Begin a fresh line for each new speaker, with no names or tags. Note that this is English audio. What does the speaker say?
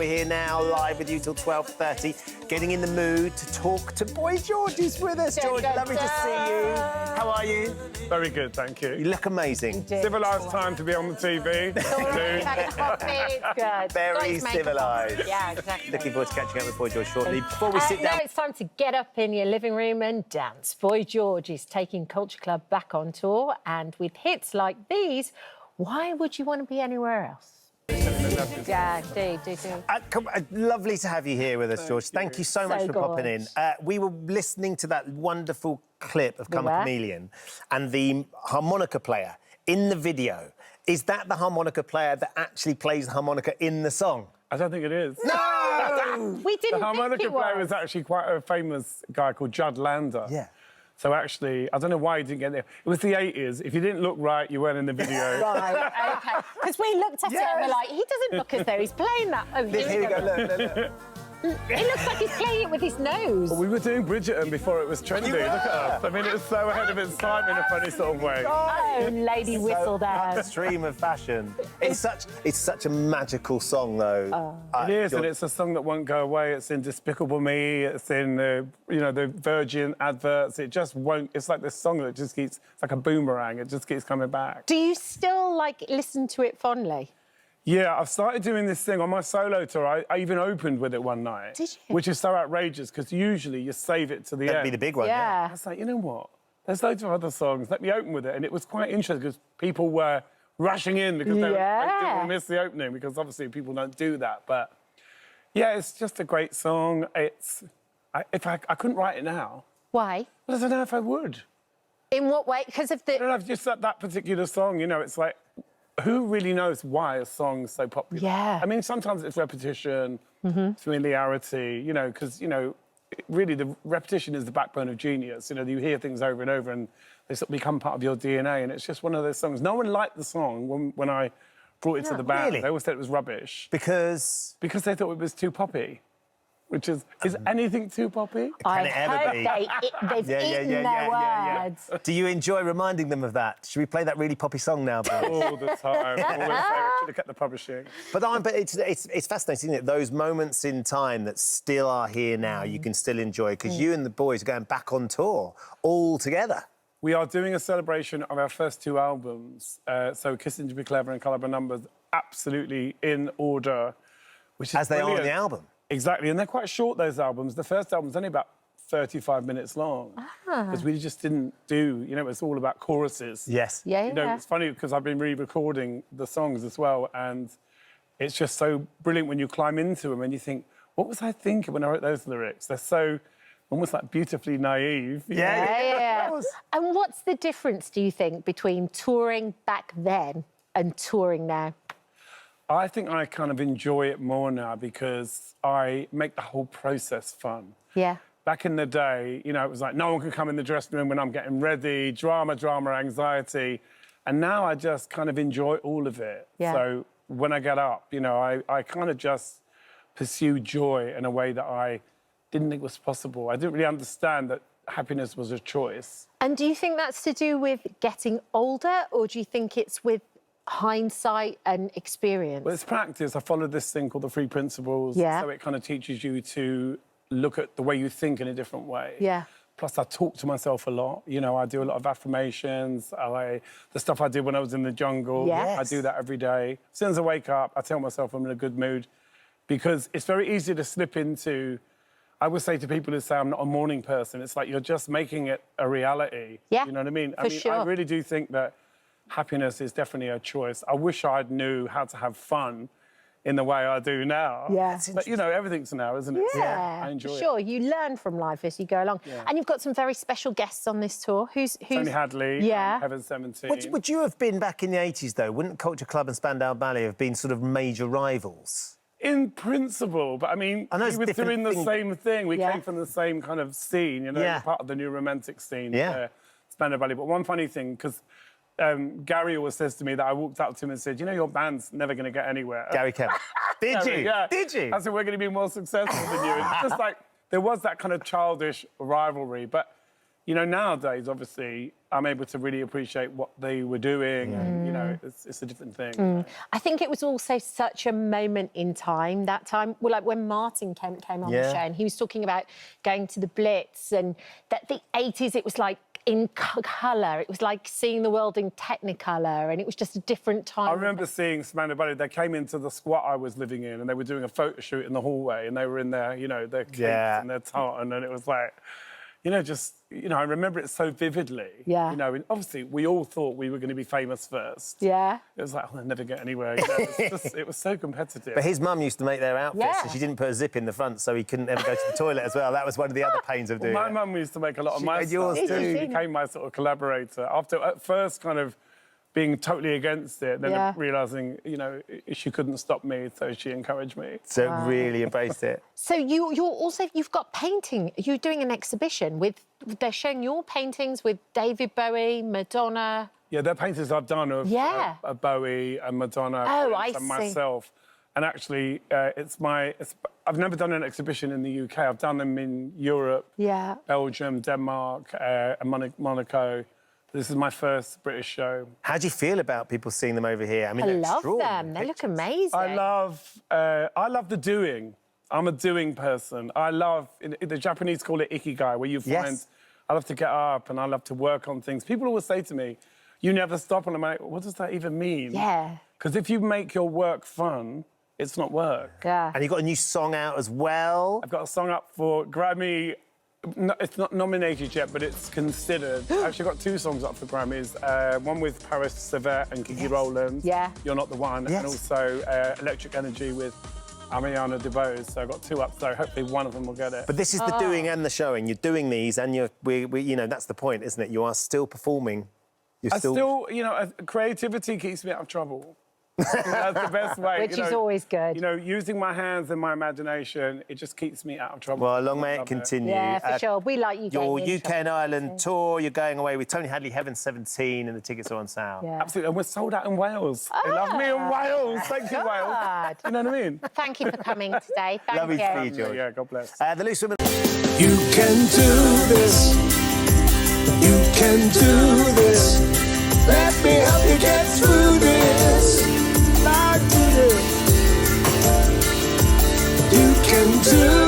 We're here now, live with you till 12:30, getting in the mood to talk to Boy George. Is with us. George, lovely to see you. How are you?
Very good, thank you.
You look amazing.
Civilised time to be on the TV.
Good.
Very civilised.
Yeah, exactly.
Looking forward to catching up with Boy George shortly. Before we sit
Now
down...
it's time to get up in your living room and dance. Boy George is taking Culture Club back on tour, and with hits like these, why would you want to be anywhere else? Yeah, do.
Lovely to have you here with us, George. Thank you so much for popping in. We were listening to that wonderful clip of Come a Chameleon and the harmonica player in the video. Is that the harmonica player that actually plays the harmonica in the song?
I don't think it is.
No!
We didn't
The harmonica
think it was.
player was actually quite a famous guy called Judd Lander.
Yeah.
So actually, I don't know why he didn't get there. It was the 80s. If you didn't look right, you weren't in the video.
Right, OK. Because we looked at it and we're like, he doesn't look as though he's playing that. Oh,
Here we go, look.
It looks like he's playing it with his nose.
Well, we were doing Bridgerton before it was trendy. Look at us. I mean, it was so ahead of its time in a funny sort of way.
Oh, lady whistle down.
Upstream of fashion. It's such a magical song, though.
It is, and it's a song that won't go away. It's in Despicable Me. It's in the Virgin adverts. It just won't. It's like this song that just keeps. It's like a boomerang. It just keeps coming back.
Do you still listen to it fondly?
Yeah, I've started doing this thing on my solo tour. I even opened with it one night.
Did you?
Which is so outrageous, because usually you save it to the end.
That'd be the big one.
Yeah.
I was like, you know what? There's loads of other songs. Let me open with it. And it was quite interesting, because people were rushing in because they didn't want to miss the opening, because obviously people don't do that. But, yeah, it's just a great song. I couldn't write it now.
Why?
Well, I don't know if I would.
In what way? Because of the...
I don't know, just that particular song, it's like... Who really knows why a song's so popular?
Yeah.
I mean, sometimes it's repetition, familiarity, because, really the repetition is the backbone of genius. You hear things over and over and they sort of become part of your DNA, and it's just one of those songs. No one liked the song when I brought it to the band.
Really?
They always said it was rubbish.
Because
Because they thought it was too poppy. Which is anything too poppy?
Can it ever be?
They've eaten their words.
Do you enjoy reminding them of that? Should we play that really poppy song now, boys?
All the time. Always say, should have kept the publishing.
But it's fascinating, isn't it? Those moments in time that still are here now, you can still enjoy, because you and the boys are going back on tour all together.
We are doing a celebration of our first two albums. So Kissing to Be Clever and Colour by Numbers, absolutely in order. Which is
As they are on
brilliant.
the album.
Exactly, and they're quite short, those albums. The first album's only about 35 minutes long. Because we just didn't do, it's all about choruses.
Yes.
Yeah.
It's funny, because I've been re-recording the songs as well, and it's just so brilliant when you climb into them and you think, what was I thinking when I wrote those lyrics? They're so almost like beautifully naive.
Yeah. And what's the difference, do you think, between touring back then and touring now?
I think I kind of enjoy it more now because I make the whole process fun.
Yeah.
Back in the day, it was like no one could come in the dressing room when I'm getting ready, drama, anxiety. And now I just kind of enjoy all of it.
Yeah.
So when I get up, I kind of just pursue joy in a way that I didn't think was possible. I didn't really understand that happiness was a choice.
And do you think that's to do with getting older, or do you think it's with hindsight and experience?
Well, it's practice. I followed this thing called the 3 principles.
Yeah.
So it kind of teaches you to look at the way you think in a different way.
Yeah.
Plus, I talk to myself a lot. I do a lot of affirmations. The stuff I did when I was in the jungle.
Yes.
I do that every day. As soon as I wake up, I tell myself I'm in a good mood, because it's very easy to slip into... I would say to people who say I'm not a morning person, it's like you're just making it a reality.
Yeah,
you know what I mean?
sure.
I really do think that happiness is definitely a choice. I wish I knew how to have fun in the way I do now.
Yeah.
But, everything's now, isn't it?
Yeah,
I enjoy
sure.
it.
You learn from life as you go along.
Yeah.
And you've got some very special guests on this tour. Who's...
Tony Hadley,
Yeah.
Heaven 17.
Would you have been back in the 80s, though? Wouldn't Culture Club and Spandau Ballet have been sort of major rivals?
In principle, but I mean,
I know it's
we were
different
doing the
thing.
same thing. We
Yeah.
came from the same kind of scene, part of the new romantic scene.
Yeah.
Spandau Ballet. But one funny thing, because Gary always says to me that I walked up to him and said, your band's never going to get anywhere.
Gary Kemp. Did you?
Yeah.
Did you?
I said, we're going to be more successful than you. It's just like, there was that kind of childish rivalry. But, you know, nowadays, obviously, I'm able to really appreciate what they were doing, and you know, it's a different thing.
I think it was also such a moment in time, that time, well, like when Martin came on the show, and he was talking about going to the Blitz, and that the 80s, it was like in colour. It was like seeing the world in Technicolor, and it was just a different time.
I remember seeing Samantha Butler. They came into the squat I was living in, and they were doing a photo shoot in the hallway, and they were in their, you know, their capes and their tartan, and it was like, you know, just, you know, I remember it so vividly.
Yeah.
You know, and obviously we all thought we were going to be famous first.
Yeah.
It was like, oh, I'll never get anywhere. You know, it was so competitive.
But his mum used to make their outfits,
Yeah.
and she didn't put a zip in the front, so he couldn't ever go to the toilet as well. That was one of the other pains of doing
My
it.
mum used to make a lot of my
and yours
stuff.
too.
She became my sort of collaborator. After, at first, kind of being totally against it, then realising, you know, she couldn't stop me, so she encouraged me.
So really embraced it.
So you've got painting. You're doing an exhibition they're showing your paintings with David Bowie, Madonna.
Yeah, they're paintings I've done of Bowie and Madonna and myself. And actually, I've never done an exhibition in the UK. I've done them in Europe, Belgium, Denmark, and Monaco. This is my first British show.
How do you feel about people seeing them over here? I mean,
I love them. They look amazing.
I love the doing. I'm a doing person. I love, the Japanese call it ikigai, where you find, I love to get up and I love to work on things. People always say to me, you never stop, and I'm like, what does that even mean?
Yeah.
Because if you make your work fun, it's not work.
Yeah.
And you've got a new song out as well.
I've got a song up for Grammy. No, it's not nominated yet, but it's considered. I've actually got 2 songs up for Grammys. One with Paris Savette and Kiki Rowland.
Yeah.
You're Not the One.
Yes.
And also Electric Energy with Ariana DeBose. So I've got 2 up, so hopefully one of them will get it.
But this is the doing and the showing. You're doing these, and you know, that's the point, isn't it? You are still performing. You're still,
you know, creativity keeps me out of trouble. That's the best way.
Which is always good.
You know, using my hands and my imagination, it just keeps me out of trouble.
Well, long may it continue.
Yeah, for sure. We like you
Your
getting
UK and Ireland tour, you're going away with Tony Hadley, Heaven 17, and the tickets are on sale.
Yeah.
Absolutely, and we're sold out in Wales. They love me in Wales. Thank you, Wales. You know what I mean?
Thank you for coming today. Thank
Lovely
you.
to see you, George.
Yeah, God bless.
The Loose Women.
You can do this. You can do this. Let me help you get through this. Like you do. You can do